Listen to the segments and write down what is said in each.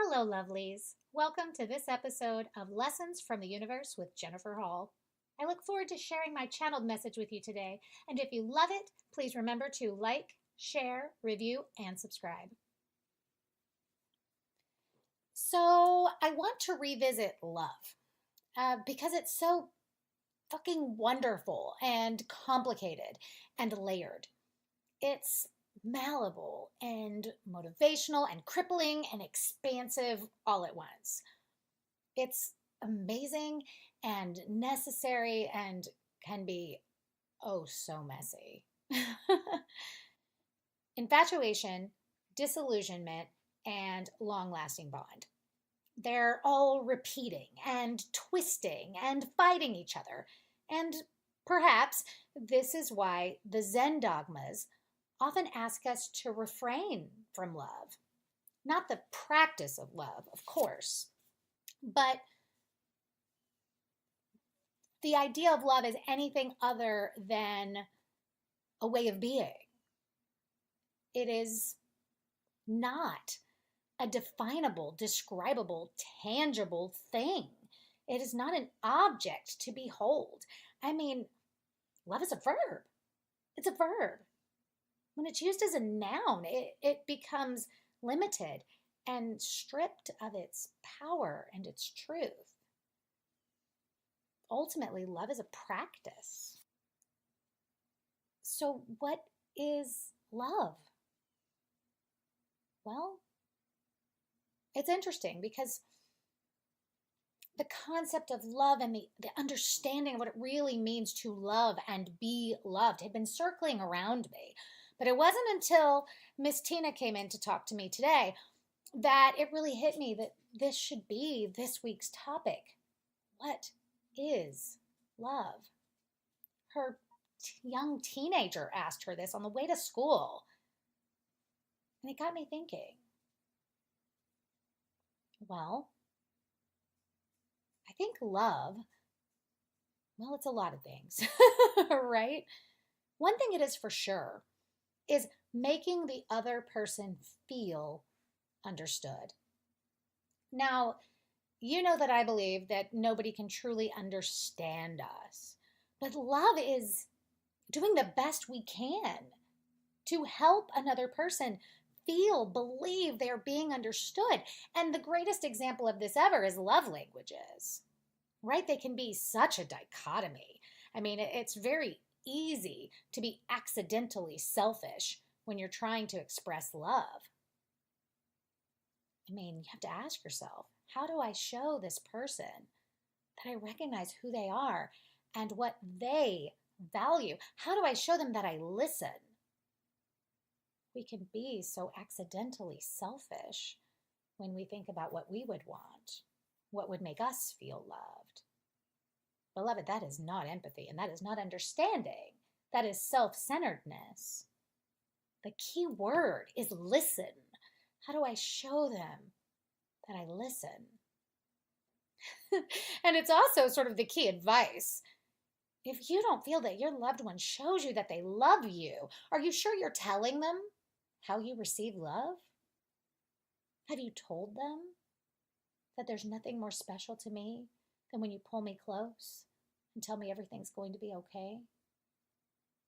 Hello, lovelies. Welcome to this episode of Lessons from the Universe with Jennifer Hall. I look forward to sharing my channeled message with you today, and if you love it, please remember to like, share, review, and subscribe. So, I want to revisit love because it's so fucking wonderful and complicated and layered. It's malleable and motivational and crippling and expansive all at once. It's amazing and necessary and can be oh so messy. Infatuation, disillusionment, and long lasting bond. They're all repeating and twisting and fighting each other. And perhaps this is why the Zen dogmas often ask us to refrain from love. Not the practice of love, of course, but the idea of love is anything other than a way of being. It is not a definable, describable, tangible thing. It is not an object to behold. I mean, love is a verb. It's a verb. When it's used as a noun, it becomes limited and stripped of its power and its truth. Ultimately, love is a practice. So, what is love? Well, it's interesting because the concept of love and the understanding of what it really means to love and be loved had been circling around me. But it wasn't until Miss Tina came in to talk to me today that it really hit me that this should be this week's topic. What is love? Her young teenager asked her this on the way to school. And it got me thinking. Well, I think love, well, it's a lot of things, right? One thing it is for sure is making the other person feel understood. Now, you know that I believe that nobody can truly understand us, but love is doing the best we can to help another person feel, believe they're being understood. And the greatest example of this ever is love languages, right? They can be such a dichotomy. I mean, it's very easy to be accidentally selfish when you're trying to express love. I mean, you have to ask yourself, how do I show this person that I recognize who they are and what they value? How do I show them that I listen? We can be so accidentally selfish when we think about what we would want, what would make us feel loved. Beloved, that is not empathy, and that is not understanding. That is self-centeredness. The key word is listen. How do I show them that I listen? And it's also sort of the key advice. If you don't feel that your loved one shows you that they love you, are you sure you're telling them how you receive love? Have you told them that there's nothing more special to me than when you pull me close and tell me everything's going to be okay?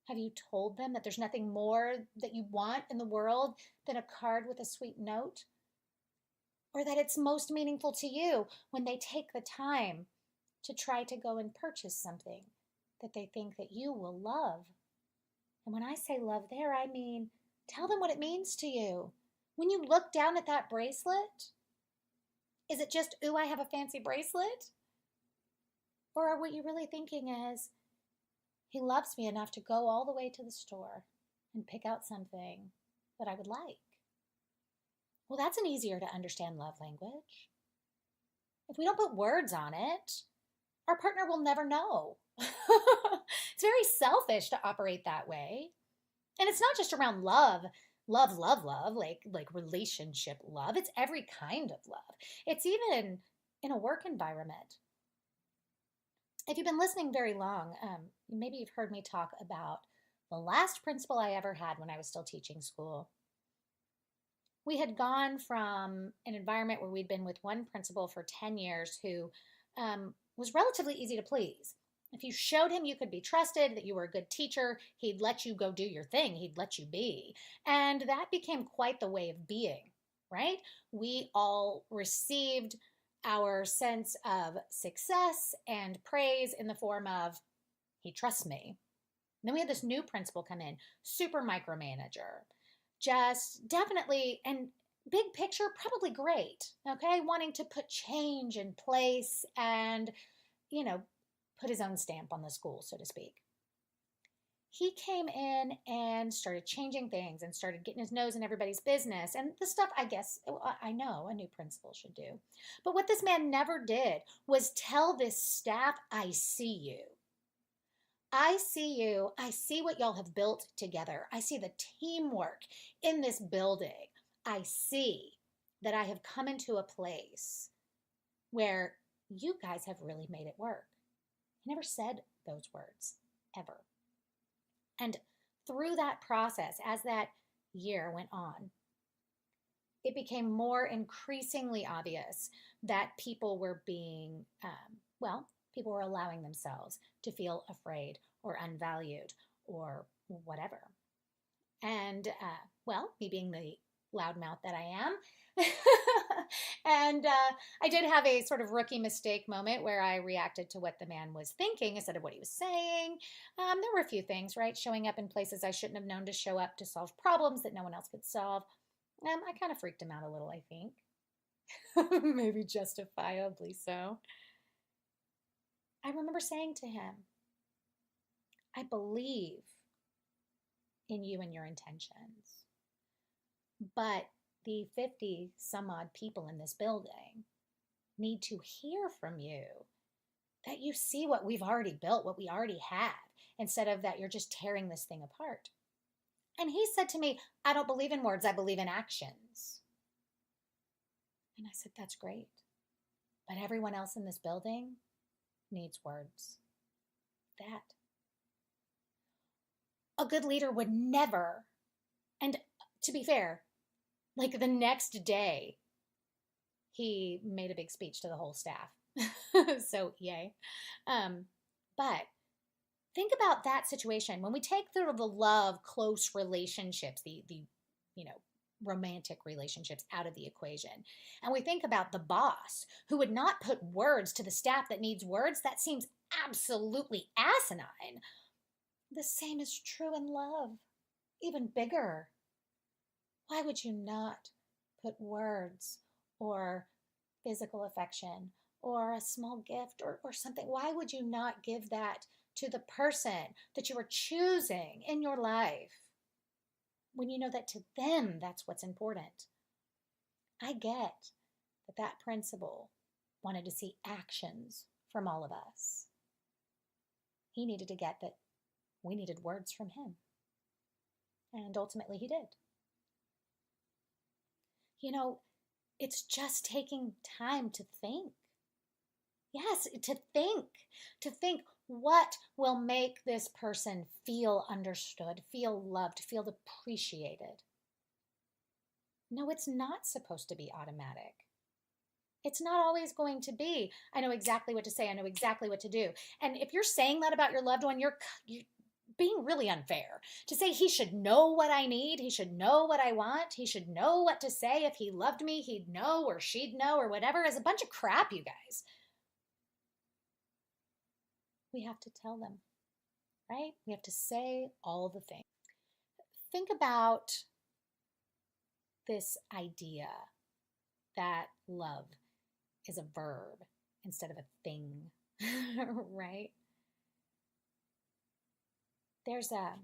Have you told them that there's nothing more that you want in the world than a card with a sweet note? Or that it's most meaningful to you when they take the time to try to go and purchase something that they think that you will love? And when I say love there, I mean tell them what it means to you. When you look down at that bracelet, is it just, ooh, I have a fancy bracelet? Or what you're really thinking is, he loves me enough to go all the way to the store and pick out something that I would like. Well, that's an easier to understand love language. If we don't put words on it, our partner will never know. It's very selfish to operate that way. And it's not just around love, like relationship love. It's every kind of love. It's even in a work environment. If you've been listening very long, maybe you've heard me talk about the last principle I ever had when I was still teaching school, We had gone from an environment where we'd been with one principal for 10 years who was relatively easy to please. If you showed him you could be trusted, that you were a good teacher, he'd let you go do your thing, he'd let you be. And that became quite the way of being, right? We all received our sense of success and praise in the form of, he trusts me. And then we had this new principal come in, super micromanager, just definitely, and big picture, probably great, okay? Wanting to put change in place and, put his own stamp on the school, so to speak. He came in and started changing things and started getting his nose in everybody's business. And the stuff, I guess, I know a new principal should do. But what this man never did was tell this staff, I see you. I see you. I see what y'all have built together. I see the teamwork in this building. I see that I have come into a place where you guys have really made it work. He never said those words, ever. And through that process, as that year went on, it became more increasingly obvious that people were being, people were allowing themselves to feel afraid or unvalued or whatever. And, me being the loudmouth that I am, and I did have a sort of rookie mistake moment where I reacted to what the man was thinking instead of what he was saying. There were a few things, right? Showing up in places I shouldn't have known to show up to solve problems that no one else could solve. I kind of freaked him out a little, I think. Maybe justifiably so. I remember saying to him, I believe in you and your intentions, but the 50 some odd people in this building need to hear from you that you see what we've already built, what we already have, instead of that you're just tearing this thing apart. And he said to me, I don't believe in words, I believe in actions. And I said, that's great. But everyone else in this building needs words. That. A good leader would never, and to be fair, like the next day, he made a big speech to the whole staff. So, yay. But think about that situation. When we take the love, close relationships, the romantic relationships out of the equation, and we think about the boss who would not put words to the staff that needs words, that seems absolutely asinine. The same is true in love, even bigger. Why would you not put words or physical affection or a small gift or something? Why would you not give that to the person that you are choosing in your life when you know that to them that's what's important? I get that principal wanted to see actions from all of us. He needed to get that we needed words from him. And ultimately he did. It's just taking time to think. Yes, to think what will make this person feel understood, feel loved, feel appreciated. No, it's not supposed to be automatic. It's not always going to be, I know exactly what to say, I know exactly what to do. And if you're saying that about your loved one, you're being really unfair. To say he should know what I need, he should know what I want, he should know what to say. If he loved me, he'd know, or she'd know, or whatever, is a bunch of crap, you guys. We have to tell them, right? We have to say all the things. Think about this idea that love is a verb instead of a thing, right? There's a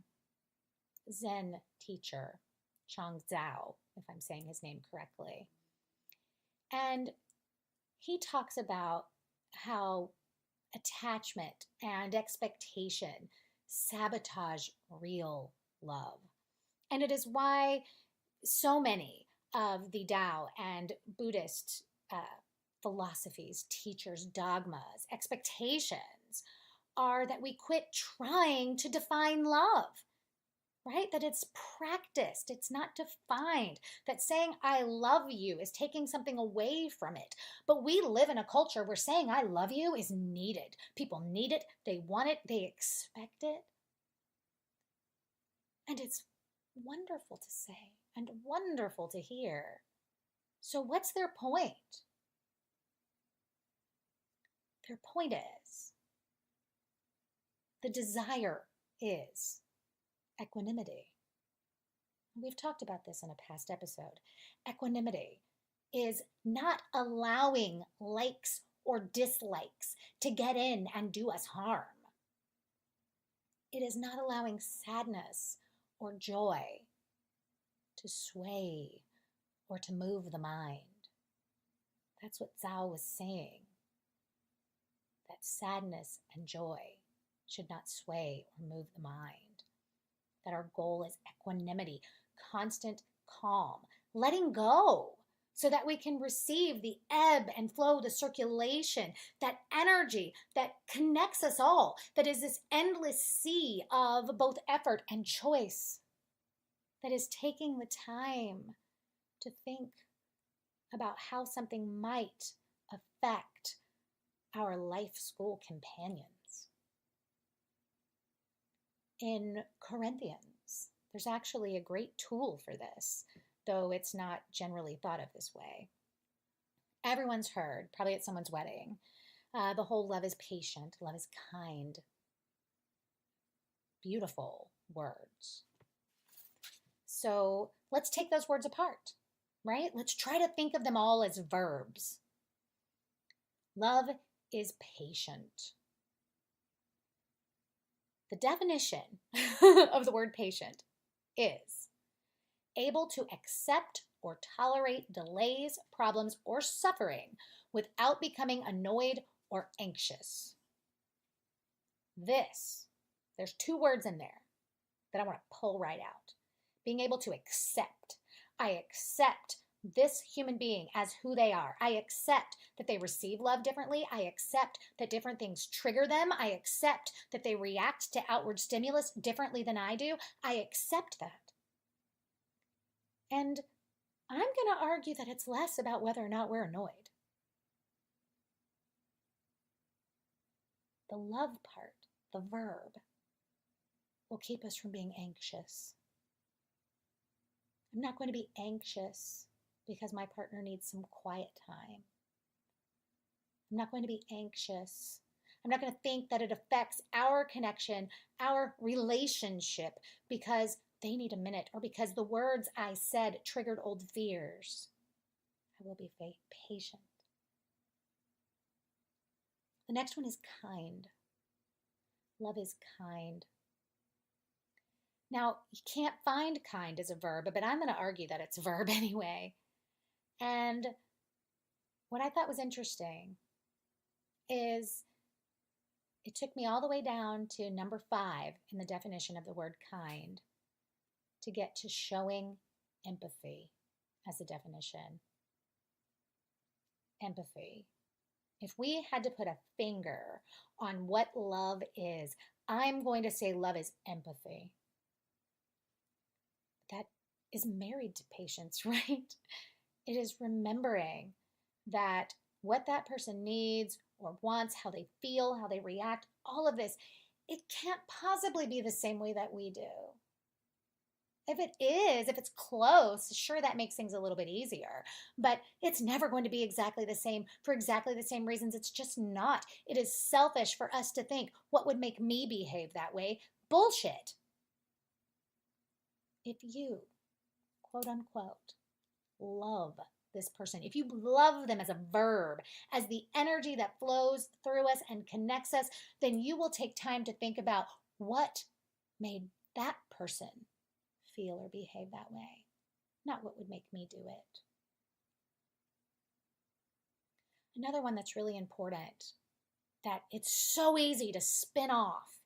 Zen teacher, Chang Zhao, if I'm saying his name correctly. And he talks about how attachment and expectation sabotage real love. And it is why so many of the Tao and Buddhist philosophies, teachers, dogmas, expectations are that we quit trying to define love. right? That it's practiced, it's not defined, that saying I love you is taking something away from it. But we live in a culture where saying I love you is needed. People need it, they want it, they expect it. And it's wonderful to say and wonderful to hear. So, what's their point? Their point is the desire is equanimity. We've talked about this in a past episode. Equanimity is not allowing likes or dislikes to get in and do us harm. It is not allowing sadness or joy to sway or to move the mind. That's what Zhao was saying. That sadness and joy should not sway or move the mind. That our goal is equanimity, constant calm, letting go so that we can receive the ebb and flow, the circulation, that energy that connects us all, that is this endless sea of both effort and choice, that is taking the time to think about how something might affect our life school companions. In Corinthians, there's actually a great tool for this, though it's not generally thought of this way. Everyone's heard, probably at someone's wedding, the whole love is patient, love is kind. Beautiful words. So let's take those words apart, right? Let's try to think of them all as verbs. Love is patient. The definition of the word patient is able to accept or tolerate delays, problems, or suffering without becoming annoyed or anxious. There's two words in there that I want to pull right out. Being able to accept. I accept this human being as who they are. I accept that they receive love differently. I accept that different things trigger them. I accept that they react to outward stimulus differently than I do. I accept that. And I'm going to argue that it's less about whether or not we're annoyed. The love part, the verb, will keep us from being anxious. I'm not going to be anxious because my partner needs some quiet time. I'm not going to be anxious. I'm not going to think that it affects our connection, our relationship, because they need a minute or because the words I said triggered old fears. I will be patient. The next one is kind. Love is kind. Now, you can't find kind as a verb, but I'm going to argue that it's a verb anyway. And what I thought was interesting is it took me all the way down to number 5 in the definition of the word kind to get to showing empathy as a definition. Empathy. If we had to put a finger on what love is, I'm going to say love is empathy. That is married to patience, right? It is remembering that what that person needs or wants, how they feel, how they react, all of this, it can't possibly be the same way that we do. If it is, if it's close, sure, that makes things a little bit easier, but it's never going to be exactly the same for exactly the same reasons. It's just not. It is selfish for us to think, what would make me behave that way? Bullshit. If you, quote unquote, love this person, if you love them as a verb, as the energy that flows through us and connects us, then you will take time to think about what made that person feel or behave that way, not what would make me do it. Another one that's really important that it's so easy to spin off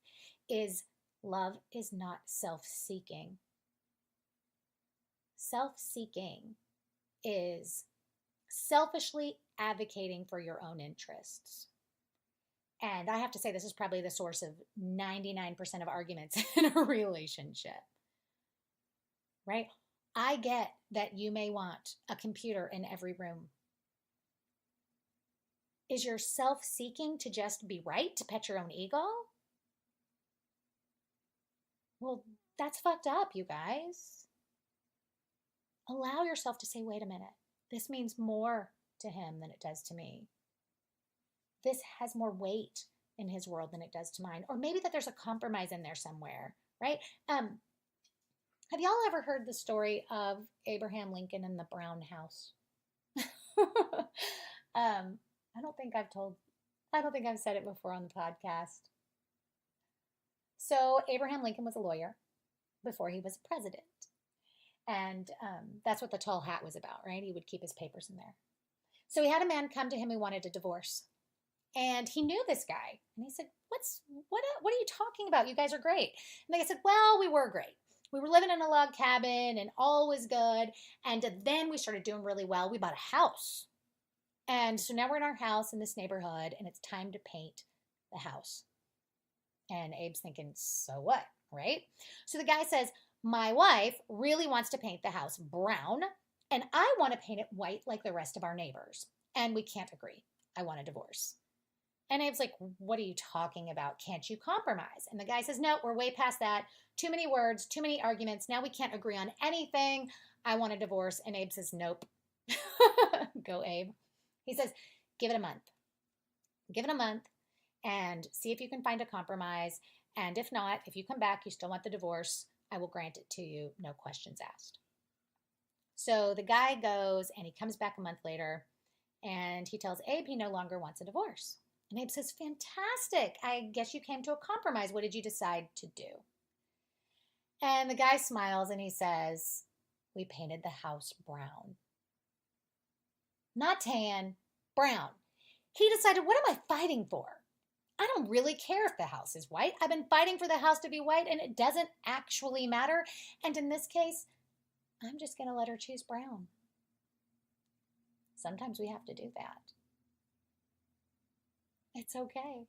is love is not self-seeking. Self-seeking is selfishly advocating for your own interests. And I have to say, this is probably the source of 99% of arguments in a relationship. right? I get that you may want a computer in every room. Is your self-seeking to just be right, to pet your own ego? Well, that's fucked up, you guys. Allow yourself to say, wait a minute, this means more to him than it does to me. This has more weight in his world than it does to mine. Or maybe that there's a compromise in there somewhere, right? Have y'all ever heard the story of Abraham Lincoln and the brown house? I don't think I've said it before on the podcast. So Abraham Lincoln was a lawyer before he was president. And that's what the tall hat was about, right? He would keep his papers in there. So he had a man come to him who wanted a divorce. And he knew this guy. And he said, what are you talking about? You guys are great. And the guy said, well, we were great. We were living in a log cabin and all was good. And then we started doing really well. We bought a house. And so now we're in our house in this neighborhood and it's time to paint the house. And Abe's thinking, so what, right? So the guy says, my wife really wants to paint the house brown and I want to paint it white like the rest of our neighbors. And we can't agree. I want a divorce. And Abe's like, what are you talking about? Can't you compromise? And the guy says, no, we're way past that. Too many words, too many arguments. Now we can't agree on anything. I want a divorce. And Abe says, nope. Go, Abe. He says, give it a month. Give it a month and see if you can find a compromise. And if not, if you come back, you still want the divorce, I will grant it to you. No questions asked. So the guy goes and he comes back a month later and he tells Abe he no longer wants a divorce. And Abe says, fantastic. I guess you came to a compromise. What did you decide to do? And the guy smiles and he says, we painted the house brown. Not tan, brown. He decided, what am I fighting for? I don't really care if the house is white. I've been fighting for the house to be white and it doesn't actually matter. And in this case, I'm just going to let her choose brown. Sometimes we have to do that. It's okay.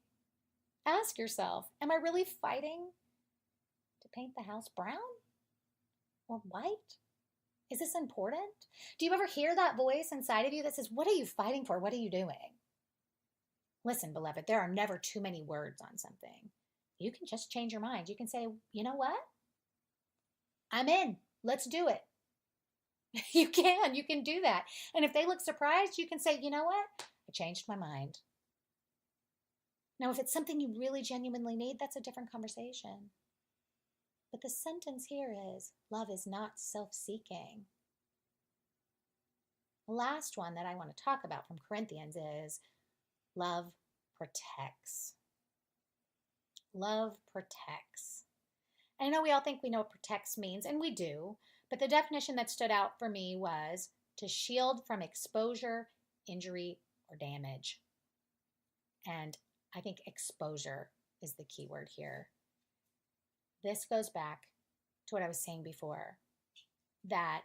Ask yourself, am I really fighting to paint the house brown or white? Is this important? Do you ever hear that voice inside of you that says, what are you fighting for? What are you doing? Listen, beloved, there are never too many words on something. You can just change your mind. You can say, you know what? I'm in. Let's do it. You can do that. And if they look surprised, you can say, you know what? I changed my mind. Now, if it's something you really genuinely need, that's a different conversation. But the sentence here is, love is not self-seeking. The last one that I want to talk about from Corinthians is, love protects. Love protects. And I know we all think we know what protects means, and we do, but the definition that stood out for me was to shield from exposure, injury, or damage. And I think exposure is the key word here. This goes back to what I was saying before, that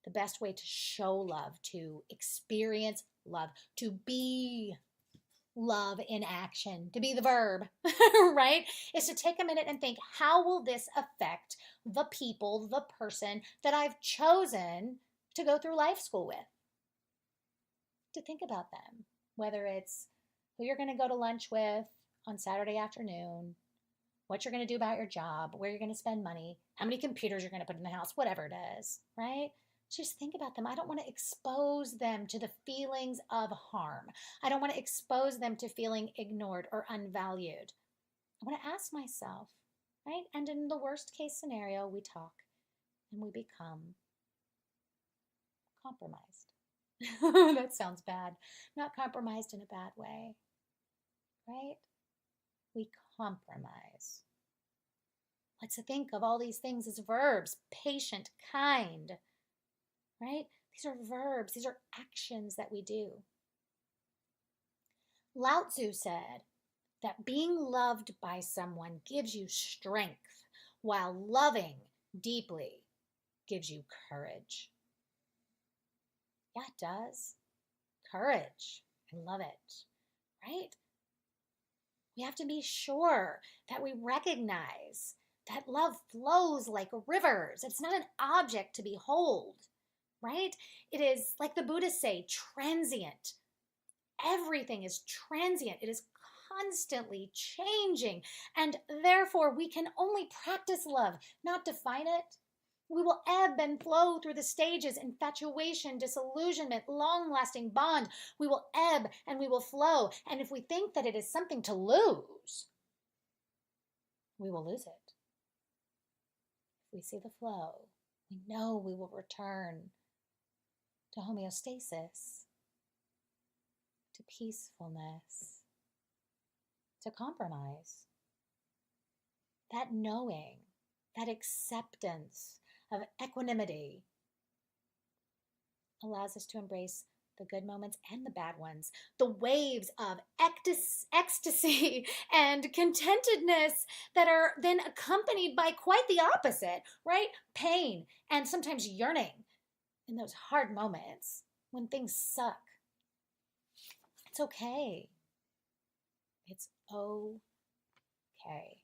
the best way to show love, to experience love, to be love in action, to be the verb, right, is to take a minute and think, how will this affect the people, the person that I've chosen to go through life school with? To think about them, whether it's who you're going to go to lunch with on Saturday afternoon, what you're going to do about your job, where you're going to spend money, how many computers you're going to put in the house, whatever it is, right? Just think about them. I don't want to expose them to the feelings of harm. I don't want to expose them to feeling ignored or unvalued. I want to ask myself, right? And in the worst case scenario, we talk and we become compromised. That sounds bad. Not compromised in a bad way, right? We compromise. Let's think of all these things as verbs: patient, kind, right? These are verbs. These are actions that we do. Lao Tzu said that being loved by someone gives you strength, while loving deeply gives you courage. Yeah, it does. Courage. I love it, right? We have to be sure that we recognize that love flows like rivers. It's not an object to behold, right? It is, like the Buddhists say, transient. Everything is transient. It is constantly changing. And therefore, we can only practice love, not define it. We will ebb and flow through the stages: infatuation, disillusionment, long lasting bond. We will ebb and we will flow. And if we think that it is something to lose, we will lose it. If we see the flow, we know we will return to homeostasis, to peacefulness, to compromise. That knowing, that acceptance of equanimity allows us to embrace the good moments and the bad ones, the waves of ecstasy and contentedness that are then accompanied by quite the opposite, right? Pain and sometimes yearning in those hard moments when things suck. It's okay. It's okay.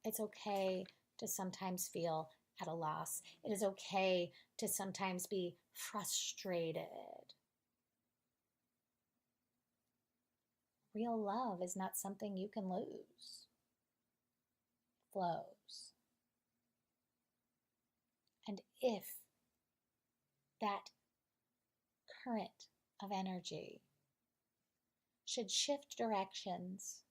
It's okay to sometimes feel at a loss. It is okay to sometimes be frustrated. Real love is not something you can lose. It flows. And if that current of energy should shift directions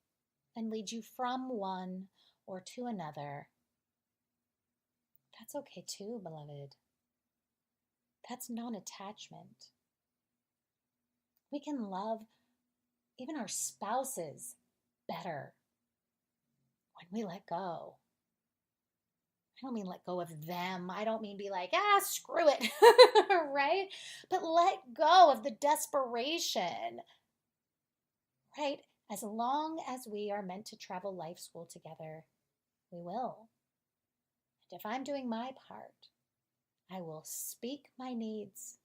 and lead you from one or to another, that's okay too, beloved. That's non-attachment. We can love even our spouses better when we let go. I don't mean let go of them. I don't mean be like, screw it, right? But let go of the desperation, right? As long as we are meant to travel life school together, we will. And if I'm doing my part, I will speak my needs.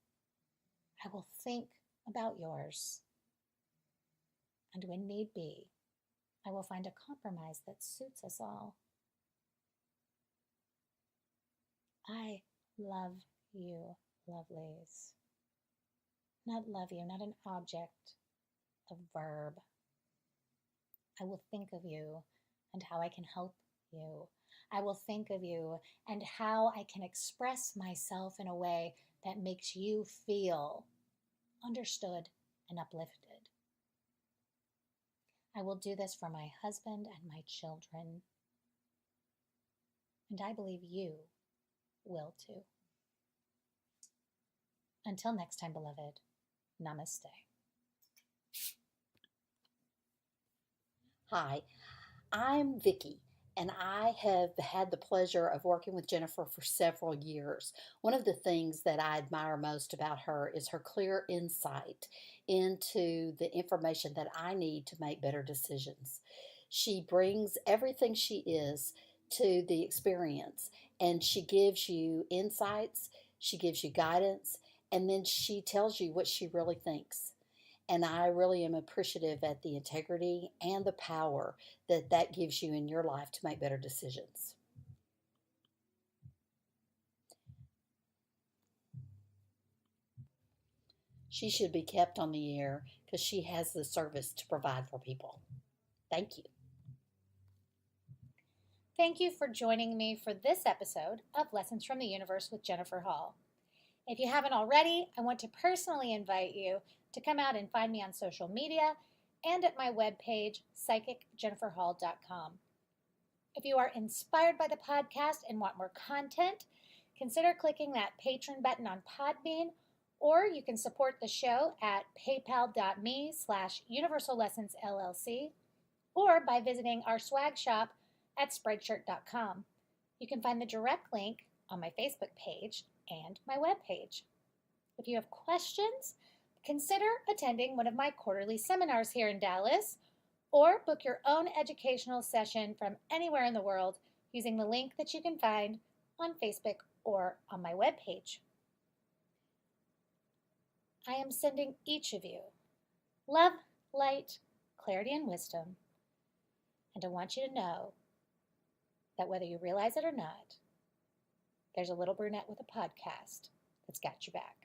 I will think about yours. And when need be, I will find a compromise that suits us all. I love you, lovelies. Not love you, not an object, a verb. I will think of you and how I can help you. I will think of you and how I can express myself in a way that makes you feel understood and uplifted. I will do this for my husband and my children. And I believe you will too. Until next time, beloved, namaste. Hi, I'm Vicki, and I have had the pleasure of working with Jennifer for several years. One of the things that I admire most about her is her clear insight into the information that I need to make better decisions. She brings everything she is to the experience, and she gives you insights, she gives you guidance, and then she tells you what she really thinks. And I really am appreciative at the integrity and the power that that gives you in your life to make better decisions. She should be kept on the air because she has the service to provide for people. Thank you. Thank you for joining me for this episode of Lessons from the Universe with Jennifer Hall. If you haven't already, I want to personally invite you to come out and find me on social media and at my webpage, psychicjenniferhall.com. If you are inspired by the podcast and want more content, consider clicking that patron button on Podbean, or you can support the show at paypal.me/Universal Lessons LLC, or by visiting our swag shop at spreadshirt.com. You can find the direct link on my Facebook page and my webpage. If you have questions, consider attending one of my quarterly seminars here in Dallas, or book your own educational session from anywhere in the world using the link that you can find on Facebook or on my webpage. I am sending each of you love, light, clarity, and wisdom, and I want you to know that whether you realize it or not, there's a little brunette with a podcast that's got your back.